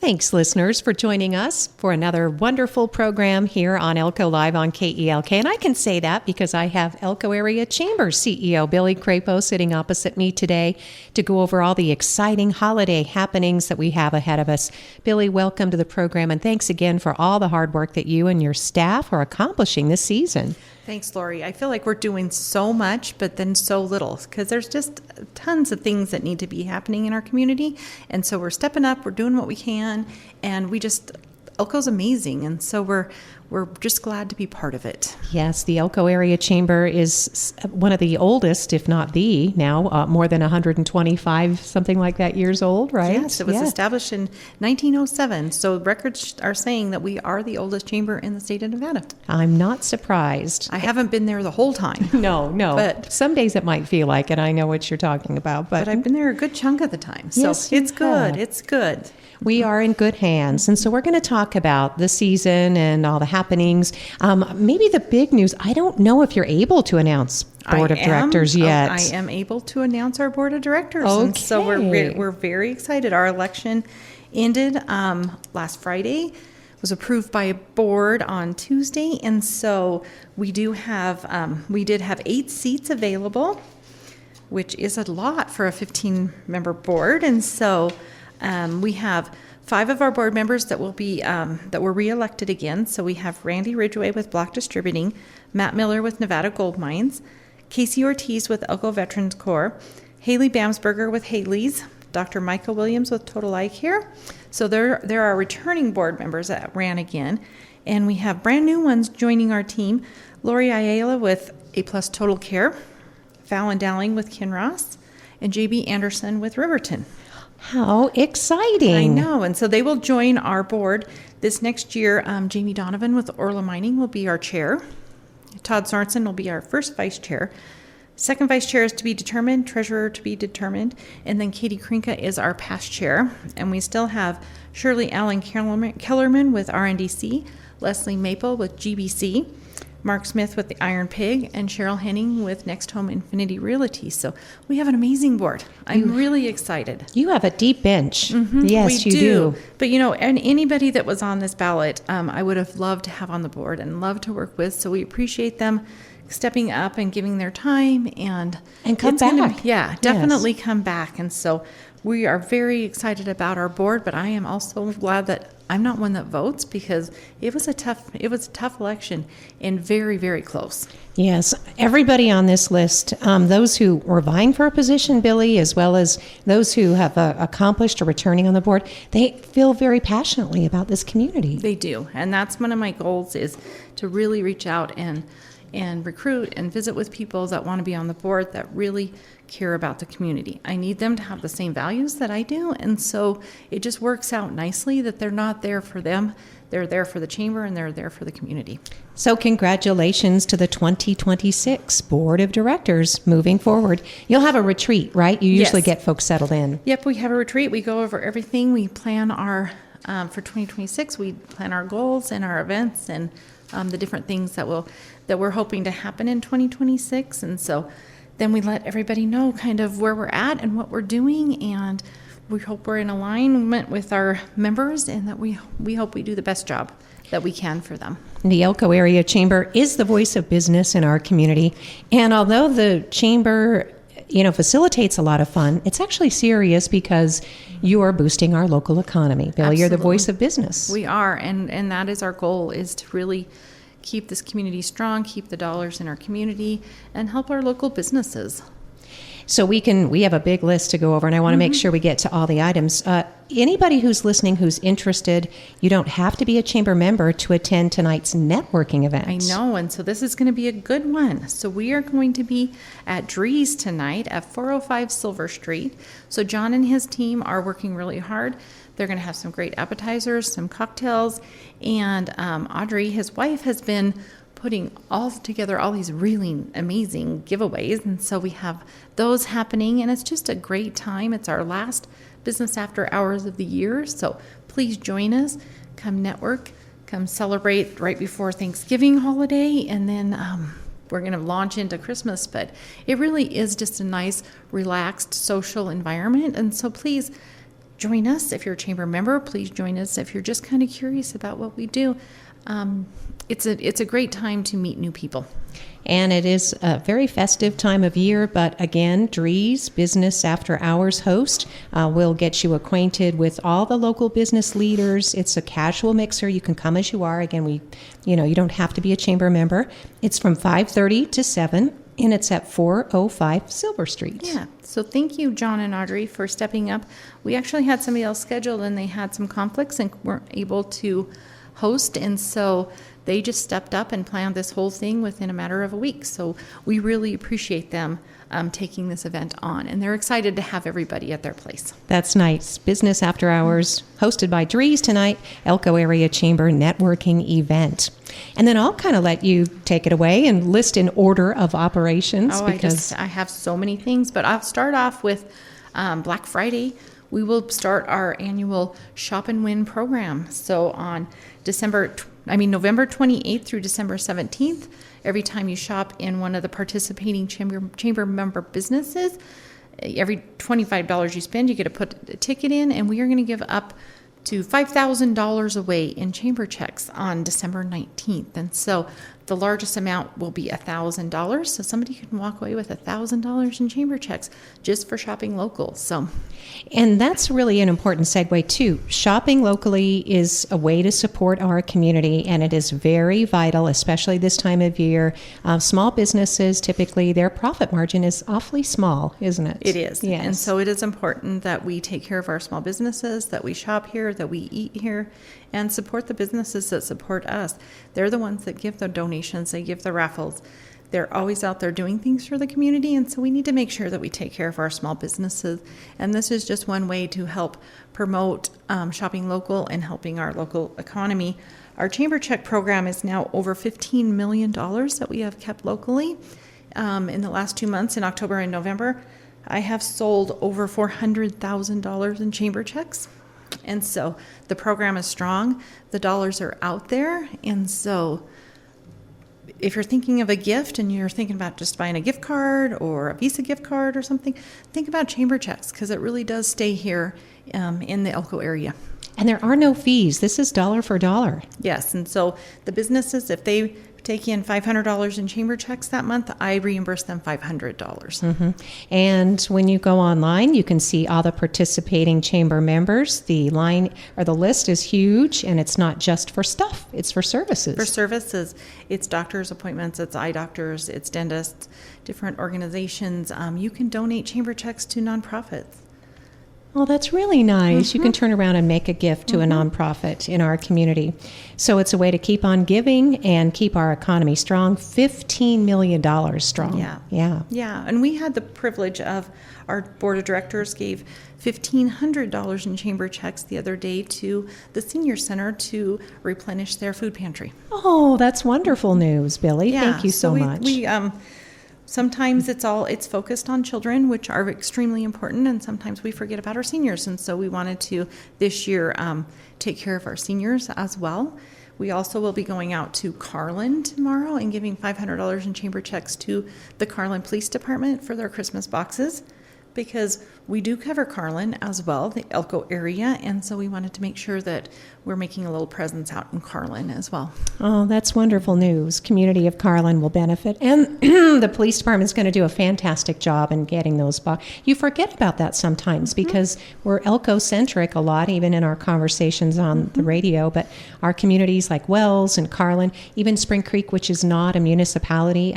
Thanks, listeners, for joining us for another wonderful program here on Elko Live on KELK. And I can say that because I have Elko Area Chamber CEO Billie Crapo sitting opposite me today to go over all the exciting holiday happenings that we have ahead of us. Billie, welcome to the program, and thanks again for all the hard work that you and your staff are accomplishing this season. Thanks, Lori. I feel like we're doing so much, but then so little, because there's just tons of things that need to be happening in our community. And so we're stepping up, we're doing what we can, and Elko's amazing. And so we're just glad to be part of it. Yes, the Elko Area Chamber is one of the oldest, if not the, now more than 125, something like that, years old, right? Yes, it was established in 1907. So records are saying that we are the oldest chamber in the state of Nevada. I'm not surprised. I haven't been there the whole time. No. But some days it might feel like it. I know what you're talking about. But I've been there a good chunk of the time. So yes, it's good. It's good. We are in good hands. And so we're going to talk about the season and all the happenings. Maybe the big news, I don't know if you're able to announce board of directors yet. I am able to announce our board of directors. Okay. And so we're very excited. Our election ended last Friday, was approved by a board on Tuesday. And so we did have 8 seats available, which is a lot for a 15-member board. And so we have 5 of our board members that will be that were reelected again. So we have Randy Ridgway with Block Distributing, Matt Miller with Nevada Gold Mines, Casey Ortiz with Elko Veterans Corps, Haley Bamsberger with Haley's, Dr. Michael Williams with Total Eye Care. So there are returning board members that ran again, and we have brand new ones joining our team: Lori Ayala with A Plus Total Care, Fallon Dowling with Kinross, and JB Anderson with Riverton. How exciting. I know. And so they will join our board this next year. Jamie Donovan with Orla Mining will be our chair. Todd Sorensen will be our first vice chair. Second vice chair is to be determined, treasurer to be determined. And then Katie Krinka is our past chair. And we still have Shirley Allen Kellerman with RNDC, Leslie Maple with GBC, Mark Smith with the Iron Pig, and Cheryl Henning with Next Home Infinity Realty. So we have an amazing board. I'm really excited. You have a deep bench. Mm-hmm. Yes, you do. But, and anybody that was on this ballot, I would have loved to have on the board and loved to work with. So we appreciate them stepping up and giving their time. And come back. Definitely come back. And so we are very excited about our board, but I am also glad that I'm not one that votes, because it was a tough election and very, very close. Yes, everybody on this list, those who were vying for a position, Billie, as well as those who have accomplished or returning on the board, they feel very passionately about this community. They do, and that's one of my goals, is to really reach out and recruit and visit with people that want to be on the board, that really care about the community. I need them to have the same values that I do, and so it just works out nicely that they're not there for them. They're there for the chamber, and they're there for the community. So congratulations to the 2026 Board of Directors moving forward. You'll have a retreat, right? You usually get folks settled in. Yep, we have a retreat. We go over everything. We plan our, for 2026, we plan our goals and our events and the different things that we're hoping to happen in 2026. And so then we let everybody know kind of where we're at and what we're doing, and we hope we're in alignment with our members, and that we hope we do the best job that we can for them. The Elko Area Chamber is the voice of business in our community, and although the chamber facilitates a lot of fun, it's actually serious, because you are boosting our local economy. Billie, you're the voice of business. We are, and that is our goal, is to really keep this community strong, keep the dollars in our community, and help our local businesses. So we have a big list to go over, and I want to make sure we get to all the items. Anybody who's listening who's interested, you don't have to be a chamber member to attend tonight's networking event. I know, and so this is going to be a good one. So we are going to be at Drees tonight at 405 Silver Street. So John and his team are working really hard. They're going to have some great appetizers, some cocktails, and Audrey, his wife, has been putting all together all these really amazing giveaways, and so we have those happening, and it's just a great time. It's our last business after hours of the year, so please join us. Come network, come celebrate right before Thanksgiving holiday, and then we're going to launch into Christmas. But it really is just a nice, relaxed, social environment, and so please join us. If you're a chamber member, please join us. If you're just kind of curious about what we do, it's a great time to meet new people. And it is a very festive time of year, but again, Drees Business After Hours host will get you acquainted with all the local business leaders. It's a casual mixer. You can come as you are. Again, you don't have to be a chamber member. It's from 5:30 to 7, and it's at 405 Silver Street. Yeah. So thank you, John and Audrey, for stepping up. We actually had somebody else scheduled, and they had some conflicts and weren't able to host, and so they just stepped up and planned this whole thing within a matter of a week. So we really appreciate them taking this event on, and they're excited to have everybody at their place. That's nice. Business After Hours, hosted by Drees tonight, Elko Area Chamber networking event. And then I'll kind of let you take it away and list in order of operations. I have so many things, but I'll start off with Black Friday. We will start our annual Shop and Win program. So on November 28th through December 17th, every time you shop in one of the participating chamber member businesses, every $25 you spend, you get to put a ticket in, and we are going to give up to $5,000 away in chamber checks on December 19th. And so the largest amount will be $1,000. So somebody can walk away with $1,000 in chamber checks just for shopping local. And that's really an important segue too. Shopping locally is a way to support our community, and it is very vital, especially this time of year. Small businesses, typically their profit margin is awfully small, isn't it? It is. Yes. And so it is important that we take care of our small businesses, that we shop here, that we eat here, and support the businesses that support us. They're the ones that give the donations, they give the raffles. They're always out there doing things for the community, and so we need to make sure that we take care of our small businesses. And this is just one way to help promote shopping local and helping our local economy. Our Chamber Check program is now over $15 million that we have kept locally. In the last 2 months, in October and November, I have sold over $400,000 in chamber checks. And so the program is strong. The dollars are out there. And so if you're thinking of a gift and you're thinking about just buying a gift card or a Visa gift card or something, think about chamber checks, because it really does stay here in the Elko area. And there are no fees. This is dollar for dollar. Yes. And so the businesses, if they take in $500 in chamber checks that month, I reimburse them $500. Mm-hmm. And when you go online, you can see all the participating chamber members. The line or the list is huge, and it's not just for stuff, it's for services. For services, it's doctor's appointments, it's eye doctors, it's dentists, different organizations. You can donate chamber checks to nonprofits. Oh, that's really nice. You can turn around and make a gift to a nonprofit in our community. So it's a way to keep on giving and keep our economy strong. $15 million strong. Yeah. And we had the privilege of, our board of directors gave $1,500 in chamber checks the other day to the senior center to replenish their food pantry. Oh, that's wonderful news, Billie. Thank you so much. Sometimes it's focused on children, which are extremely important, and sometimes we forget about our seniors. And so we wanted to, this year, take care of our seniors as well. We also will be going out to Carlin tomorrow and giving $500 in chamber checks to the Carlin Police Department for their Christmas boxes, because we do cover Carlin as well, the Elko area, and so we wanted to make sure that we're making a little presence out in Carlin as well. Oh, that's wonderful news. Community of Carlin will benefit, and the police department is going to do a fantastic job in getting those You forget about that sometimes because we're Elko-centric a lot, even in our conversations on the radio, but our communities like Wells and Carlin, even Spring Creek, which is not a municipality,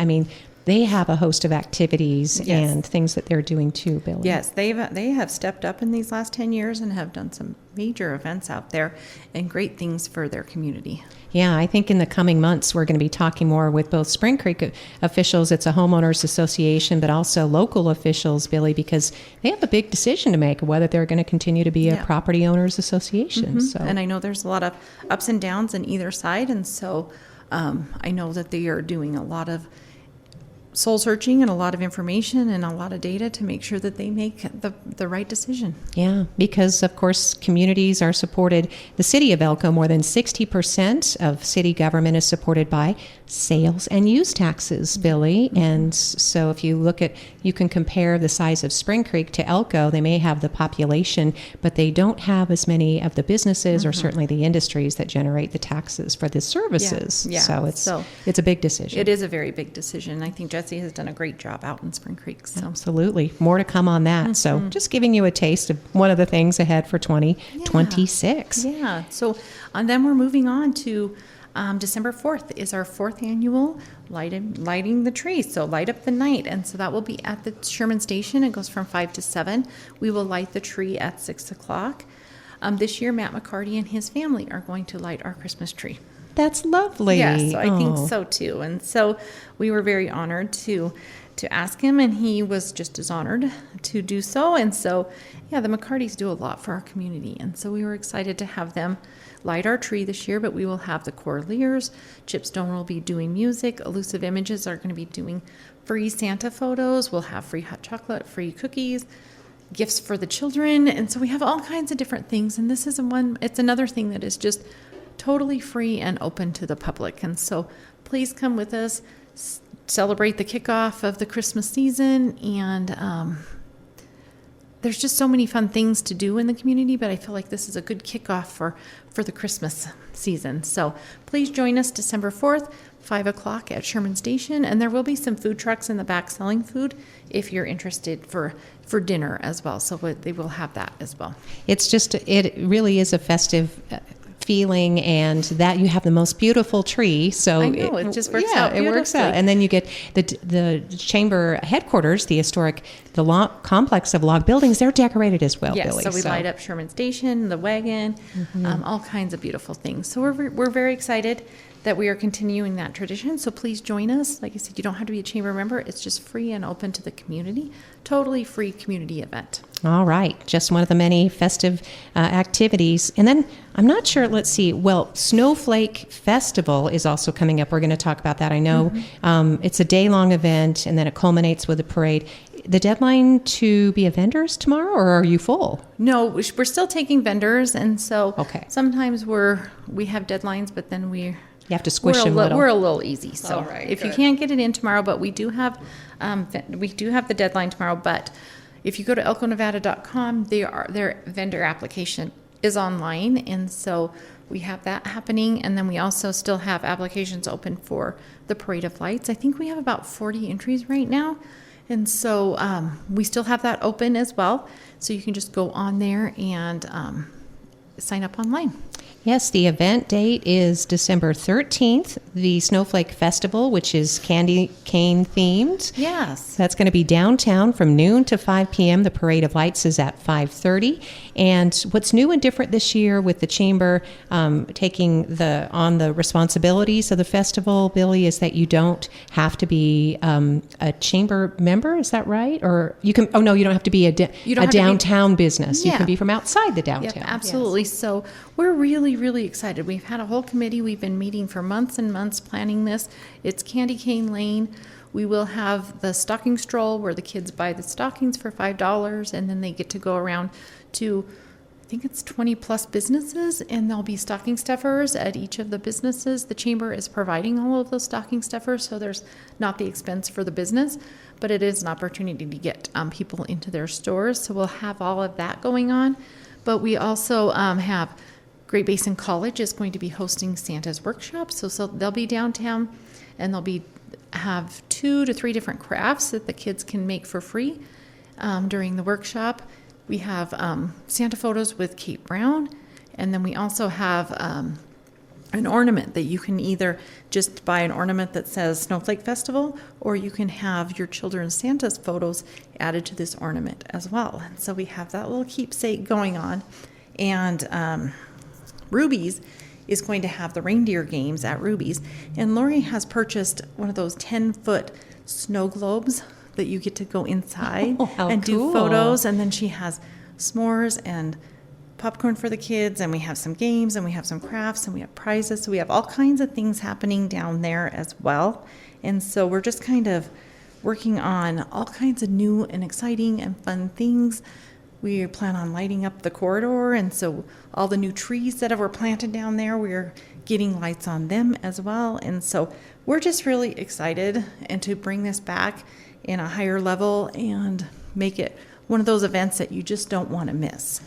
they have a host of activities and things that they're doing too, Billie. Yes, they have stepped up in these last 10 years and have done some major events out there and great things for their community. Yeah, I think in the coming months we're going to be talking more with both Spring Creek officials, it's a homeowners association, but also local officials, Billie, because they have a big decision to make whether they're going to continue to be a property owners association. So. And I know there's a lot of ups and downs on either side, and so I know that they are doing a lot of soul searching and a lot of information and a lot of data to make sure that they make the right decision. Yeah, because of course communities are supported. The city of Elko, more than 60% of city government is supported by sales and use taxes, Billy. And so if you look at, you can compare the size of Spring Creek to Elko. They may have the population, but they don't have as many of the businesses or certainly the industries that generate the taxes for the services. Yeah. So it's a big decision. It is a very big decision. I think Jesse has done a great job out in Spring Creek. So. Absolutely. More to come on that. So just giving you a taste of one of the things ahead for 2026. Yeah. So then we're moving on to December 4th is our 4th annual lighting the tree. So light up the night. And so that will be at the Sherman Station. It goes from 5 to 7. We will light the tree at 6 o'clock. This year, Matt McCarty and his family are going to light our Christmas tree. That's lovely. Yes, I think so too. And so we were very honored to ask him, and he was just as honored to do so. And so, yeah, the McCartys do a lot for our community. And so we were excited to have them light our tree this year, but we will have the Corliers. Chip Stone will be doing music. Elusive Images are going to be doing free Santa photos. We'll have free hot chocolate, free cookies, gifts for the children. And so we have all kinds of different things. And this is it's another thing that is just totally free and open to the public. And so please come with us, celebrate the kickoff of the Christmas season. And there's just so many fun things to do in the community, but I feel like this is a good kickoff for the Christmas season. So please join us December 4th, 5 o'clock at Sherman Station. And there will be some food trucks in the back selling food if you're interested for dinner as well. So they will have that as well. It really is a festive feeling, and that you have the most beautiful tree. So I know, it just works out beautifully. It works out. And then you get the chamber headquarters, the complex of log buildings, they're decorated as well, yes, Billy. So we light up Sherman Station, the wagon, all kinds of beautiful things. So we're very excited that we are continuing that tradition. So please join us. Like I said, you don't have to be a chamber member. It's just free and open to the community. Totally free community event. All right. Just one of the many festive activities. And then I'm not sure, let's see. Well, Snowflake Festival is also coming up. We're going to talk about that. I know it's a day-long event, and then it culminates with a parade. The deadline to be a vendor is tomorrow, or are you full? No, we're still taking vendors. And so sometimes we have deadlines, but then you have to squish them a little. We're a little easy. So right, if good. you can't get it in tomorrow, but we do have the deadline tomorrow. But if you go to elkonevada.com, their vendor application is online, and so we have that happening. And then we also still have applications open for the Parade of Lights. I think we have about 40 entries right now, and so we still have that open as well. So you can just go on there and sign up online. Yes, the event date is December 13th, the Snowflake Festival, which is candy cane themed. Yes. That's going to be downtown from noon to 5 p.m. The Parade of Lights is at 5:30. And what's new and different this year with the Chamber taking on the responsibilities of the festival, Billy, is that you don't have to be a Chamber member. Is that right? Or you can? Oh no, you don't have to be a downtown business. Yeah. You can be from outside the downtown. Yep, absolutely. Yes. So we're really excited. We've had a whole committee. We've been meeting for months and months planning this. It's Candy Cane Lane. We will have the stocking stroll where the kids buy the stockings for $5, and then they get to go around to, I think it's 20 plus businesses, and there'll be stocking stuffers at each of the businesses. The Chamber is providing all of those stocking stuffers, so there's not the expense for the business, but it is an opportunity to get people into their stores. So we'll have all of that going on. But we also have Great Basin College is going to be hosting Santa's workshop. So they'll be downtown, and they'll have 2 to 3 different crafts that the kids can make for free during the workshop. We have Santa photos with Kate Brown, and then we also have an ornament that you can either just buy an ornament that says Snowflake Festival, or you can have your children's Santa's photos added to this ornament as well. And so we have that little keepsake going on. And Ruby's is going to have the reindeer games at Ruby's. And Lori has purchased one of those 10-foot snow globes that you get to go inside and do photos. And then she has s'mores and popcorn for the kids, and we have some games, and we have some crafts, and we have prizes. So we have all kinds of things happening down there as well. And so we're just kind of working on all kinds of new and exciting and fun things. We plan on lighting up the corridor, and so all the new trees that were planted down there, we're getting lights on them as well. And so we're just really excited and to bring this back in a higher level and make it one of those events that you just don't want to miss.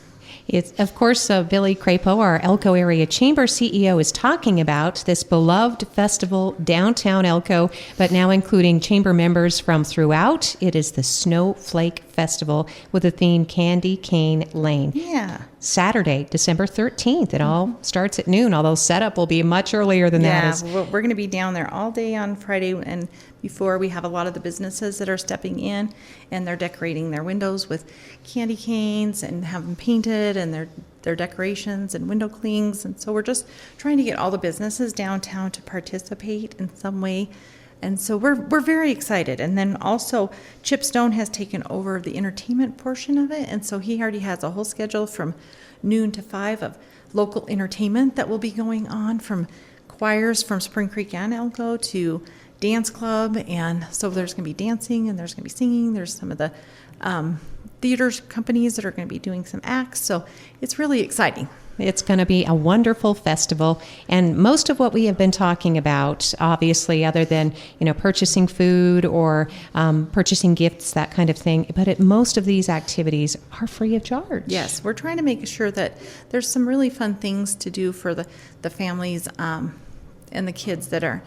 It's, of course, Billie Crapo, our Elko Area Chamber CEO, is talking about this beloved festival downtown Elko, but now including chamber members from throughout. It is the Snowflake Festival with the theme Candy Cane Lane. Yeah. Saturday, December 13th. It all starts at noon, although setup will be much earlier than that. Yeah, we're going to be down there all day on Friday, and before we have a lot of the businesses that are stepping in, and they're decorating their windows with candy canes and have them painted, and their decorations and window clings. And so we're just trying to get all the businesses downtown to participate in some way. And so we're very excited. And then also Chip Stone has taken over the entertainment portion of it. And so he already has a whole schedule from noon to 5 of local entertainment that will be going on, from choirs from Spring Creek and Elko to dance club. And so there's going to be dancing and there's going to be singing. There's some of the theaters companies that are going to be doing some acts. So it's really exciting. It's going to be a wonderful festival, and most of what we have been talking about, obviously, other than purchasing food or purchasing gifts, that kind of thing, but most of these activities are free of charge. Yes, we're trying to make sure that there's some really fun things to do for the families and the kids that are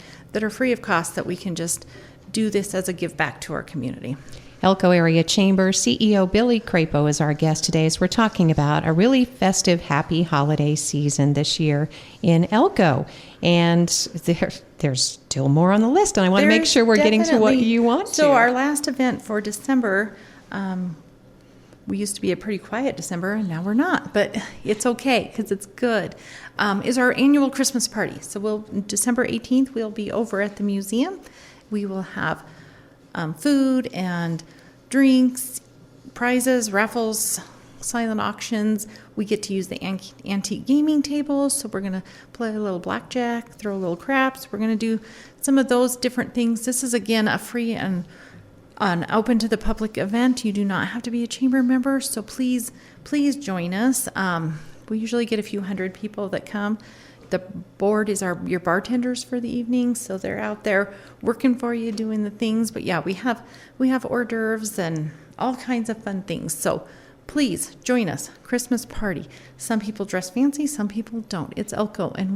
free of cost, that we can just do this as a give back to our community. Elko Area Chamber CEO Billie Crapo is our guest today as we're talking about a really festive, happy holiday season this year in Elko. And there's still more on the list, and I want to make sure we're getting to what you want to. So our last event for December, we used to be a pretty quiet December, and now we're not, but it's okay because it's good, is our annual Christmas party. So December 18th, we'll be over at the museum. We will have food and drinks, prizes, raffles, silent auctions. We get to use the antique gaming tables, so we're going to play a little blackjack, throw a little craps. We're going to do some of those different things. This is, again, a free and open to the public event. You do not have to be a chamber member, so please join us. We usually get a few hundred people that come. The board is your bartenders for the evening, so they're out there working for you, doing the things. But yeah, we have hors d'oeuvres and all kinds of fun things. So please join us. Christmas party. Some people dress fancy, some people don't. It's Elko, and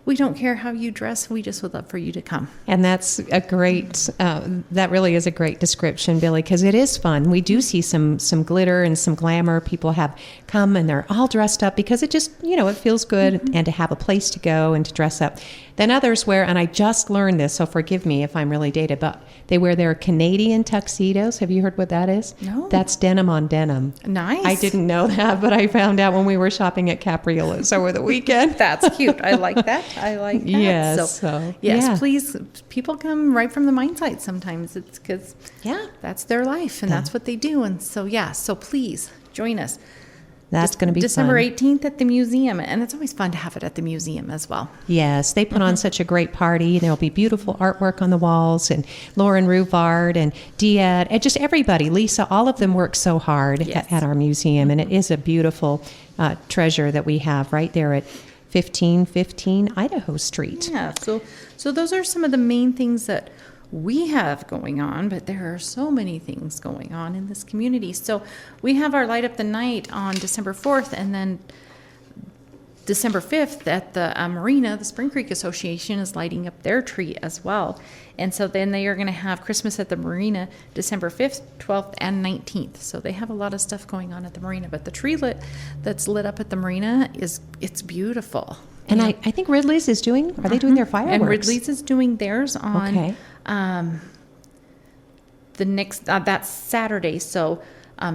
we don't care how you dress. We just would love for you to come. And that's a great, that really is a great description, Billie, because it is fun. We do see some glitter and some glamour. People have come and they're all dressed up because it just, it feels good, and to have a place to go and to dress up. Then others wear, and I just learned this, so forgive me if I'm really dated, but they wear their Canadian tuxedos. Have you heard what that is? No. That's denim on denim. Nice. I didn't know that, but I found out when we were shopping at Capriola's over the weekend. That's cute. I like that. Yes. Yes, yeah. Please. People come right from the mine site sometimes. It's because that's their life, and that's what they do. And so, so please join us. That's going to be December fun. 18th at the museum, and it's always fun to have it at the museum as well. Yes, they put on such a great party. There'll be beautiful artwork on the walls, and Lauren Ruvard and Diet, and just everybody, Lisa, all of them work so hard at our museum, and it is a beautiful treasure that we have right there at 1515 Idaho Street. Yeah, so those are some of the main things that we have going on, but there are so many things going on in this community. So we have our Light Up the Night on December 4th, and then December 5th at the marina, the Spring Creek Association is lighting up their tree as well. And so then they are going to have Christmas at the marina December 5th, 12th, and 19th. So they have a lot of stuff going on at the marina, but the tree that's lit up at the marina it's beautiful. And I think Ridley's is doing, are they doing their fireworks? And Ridley's is doing theirs on the next, that's Saturday, so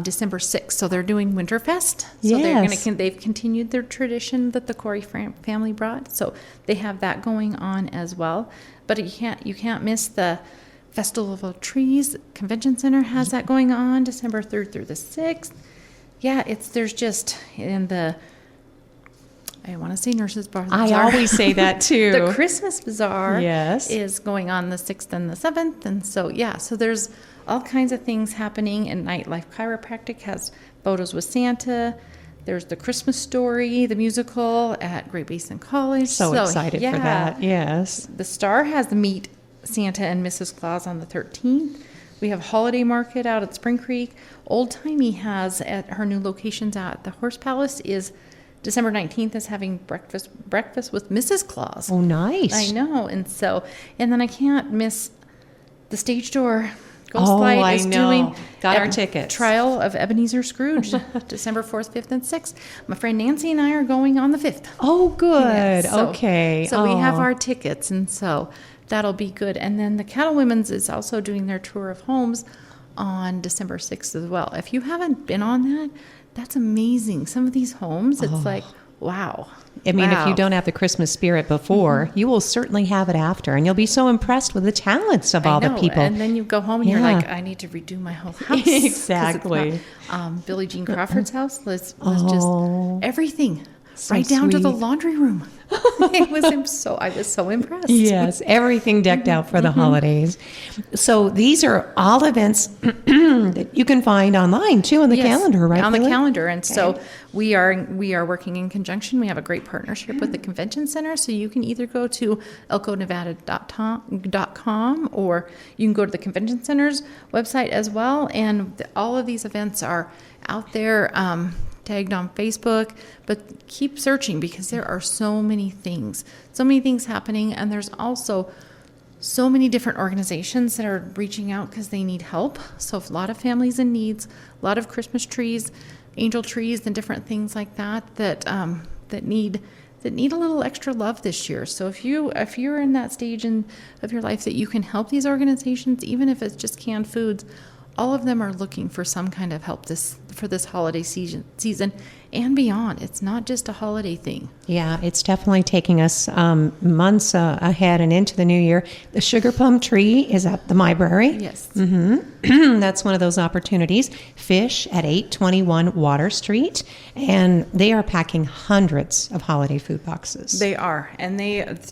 December 6th. So they're doing Winterfest. So they've continued their tradition that the Corey family brought. So they have that going on as well. But you can't miss the Festival of Trees. Convention Center has that going on December 3rd through the 6th. Yeah, there's just in the I want to say Nurses Bazaar. I always say that too. The Christmas Bazaar Yes. is going on the 6th and the 7th. And so, yeah, so there's all kinds of things happening. And Nightlife Chiropractic has photos with Santa. There's the Christmas Story, the musical at Great Basin College. So excited for that. Yes. The Star has the Meet Santa and Mrs. Claus on the 13th. We have Holiday Market out at Spring Creek. Old Timey has at her new locations at the Horse Palace is December 19th is having breakfast with Mrs. Claus. Oh, nice. I know. And then I can't miss the Stage Door. Ghost Oh, Light I is know. doing Got our tickets. Trial of Ebenezer Scrooge, December 4th, 5th, and 6th. My friend Nancy and I are going on the 5th. Oh, good. Yes, so- Okay. So we have Oh. our tickets, and so that'll be good. And then the Cattle Women's is also doing their tour of homes on December 6th as well. If you haven't been on that, that's amazing. Some of these homes, it's like, wow. I mean, if Wow. you don't have the Christmas spirit before, you will certainly have it after, and you'll be so impressed with the talents of all I know. the people. And then you go home and you're Yeah. like, I need to redo my whole house. 'Cause it's Exactly. not- Billie Jean Crawford's house was Oh. just everything, So right down to the sweet. laundry room. I was so impressed. Yes, everything decked out for the holidays. So these are all events that you can find online too on the Yes, calendar, right? on the Billy? calendar. And so we are working in conjunction. We have a great partnership with the convention center. So you can either go to elkonevada.com or you can go to the convention center's website as well. And all of these events are out there, tagged on Facebook, but keep searching because there are so many things happening. And there's also so many different organizations that are reaching out because they need help. So a lot of families in needs, a lot of Christmas trees, angel trees, and different things like that need a little extra love this year. So if you're in that stage of your life that you can help these organizations, even if it's just canned foods, all of them are looking for some kind of help for this holiday season and beyond. It's not just a holiday thing. Yeah, it's definitely taking us months ahead and into the new year. The sugar plum tree is at the library. Yes. That's one of those opportunities. Fish at 821 Water Street, and they are packing hundreds of holiday food boxes. They are. And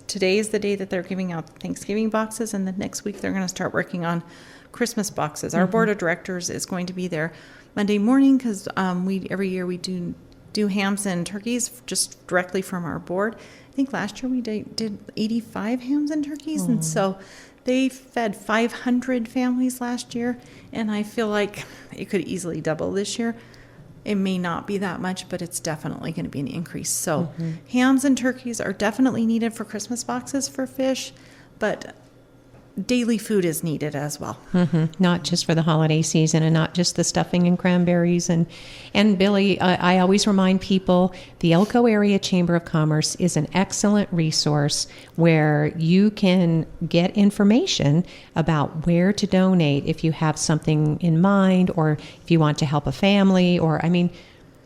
today is the day that they're giving out Thanksgiving boxes, and the next week they're going to start working on Christmas boxes. Our board of directors is going to be there Monday morning because every year we do hams and turkeys just directly from our board. I think last year we did 85 hams and turkeys, and so they fed 500 families last year, and I feel like it could easily double this year. It may not be that much, but it's definitely going to be an increase. So hams and turkeys are definitely needed for Christmas boxes for fish, but daily food is needed as well. Not just for the holiday season and not just the stuffing and cranberries. And Billy, I always remind people the Elko Area Chamber of Commerce is an excellent resource where you can get information about where to donate if you have something in mind or if you want to help a family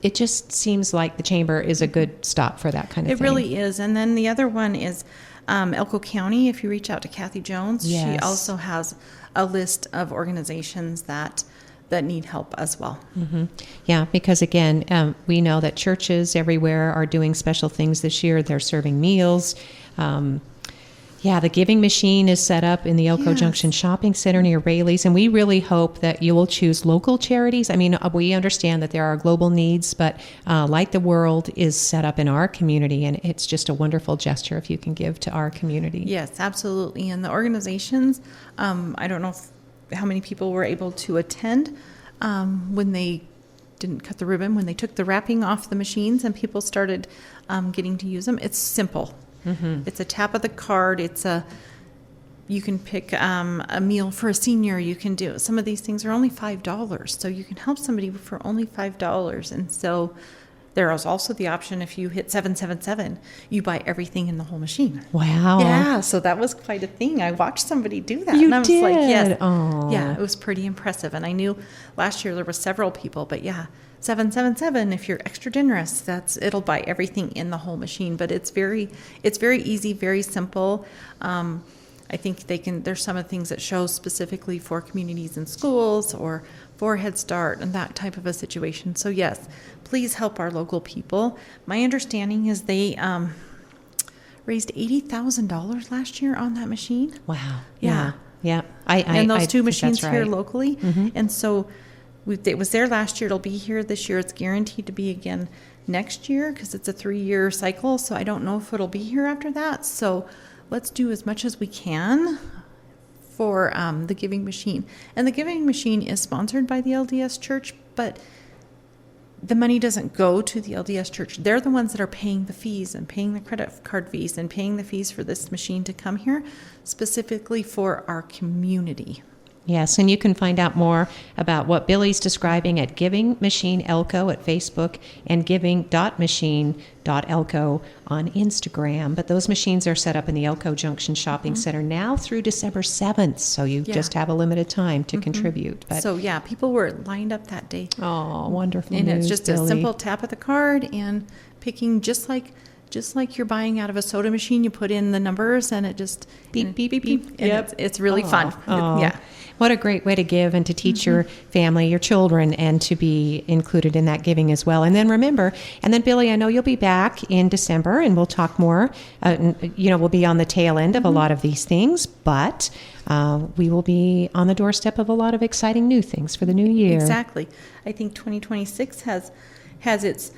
it just seems like the chamber is a good stop for that kind of thing. It really is. And then the other one is Elko County. If you reach out to Kathy Jones, Yes. she also has a list of organizations that need help as well. Yeah, because again, we know that churches everywhere are doing special things this year. They're serving meals. The giving machine is set up in the Elko Yes. Junction Shopping Center near Rayleigh's, and we really hope that you will choose local charities. I mean, we understand that there are global needs, but Light the World is set up in our community, and it's just a wonderful gesture if you can give to our community. Yes, absolutely. And the organizations, I don't know how many people were able to attend when they didn't cut the ribbon, when they took the wrapping off the machines and people started getting to use them. It's simple. It's a tap of the card. You can pick a meal for a senior. You can do some of these things are only $5, so you can help somebody for only $5. And so there is also the option if you hit 777, you buy everything in the whole machine. Wow. Yeah, so that was quite a thing. I watched somebody do that. You and I was like, did? yes. Aw. Yeah, it was pretty impressive. And I knew last year there were several people, but yeah, 777, if you're extra generous, it'll buy everything in the whole machine. But it's very easy, very simple. I I think there's some of the things that show specifically for communities and schools or for Head Start and that type of a situation. So yes, please help our local people. My understanding is they raised $80,000 last year on that machine. Wow. Yeah. Yeah. And those two think machines that's here right. locally. And so it was there last year. It'll be here this year. It's guaranteed to be again next year because it's a 3-year cycle. So I don't know if it'll be here after that. So let's do as much as we can for the Giving Machine. And the Giving Machine is sponsored by the LDS Church, but the money doesn't go to the LDS Church. They're the ones that are paying the fees and paying the credit card fees and paying the fees for this machine to come here specifically for our community. Yes, and you can find out more about what Billie's describing at Giving Machine Elko at Facebook and giving.machine.elko on Instagram. But those machines are set up in the Elko Junction Shopping Center now through December 7th, so you just have a limited time to contribute. But, So yeah, people were lined up that day. oh, wonderful And news, it's just Billie. a simple tap of the card and picking just like you're buying out of a soda machine, you put in the numbers and it just Beep, beep, beep. And Yep. it's really fun. Oh. Yeah. What a great way to give and to teach your family, your children, and to be included in that giving as well. And then remember, Billie, I know you'll be back in December and we'll talk more. We'll be on the tail end of a lot of these things, but we will be on the doorstep of a lot of exciting new things for the new year. Exactly. I think 2026 has its,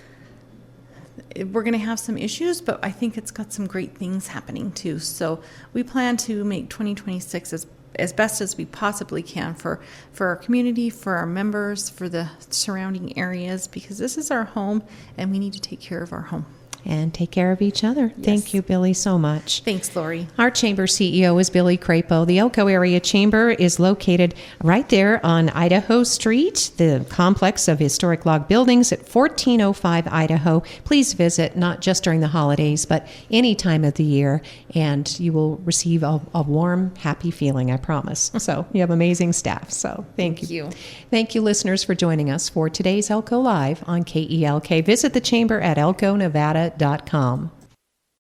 we're going to have some issues, but I think it's got some great things happening too. So we plan to make 2026 as best as we possibly can for our community, for our members, for the surrounding areas, because this is our home and we need to take care of our home. And take care of each other. Yes. Thank you, Billie, so much. Thanks, Lori. Our chamber CEO is Billie Crapo. The Elko Area Chamber is located right there on Idaho Street, the complex of historic log buildings at 1405 Idaho. Please visit, not just during the holidays, but any time of the year, and you will receive a warm, happy feeling, I promise. So you have amazing staff. So thank you. Thank you, listeners, for joining us for today's Elko Live on KELK. Visit the chamber at elkonevada.com.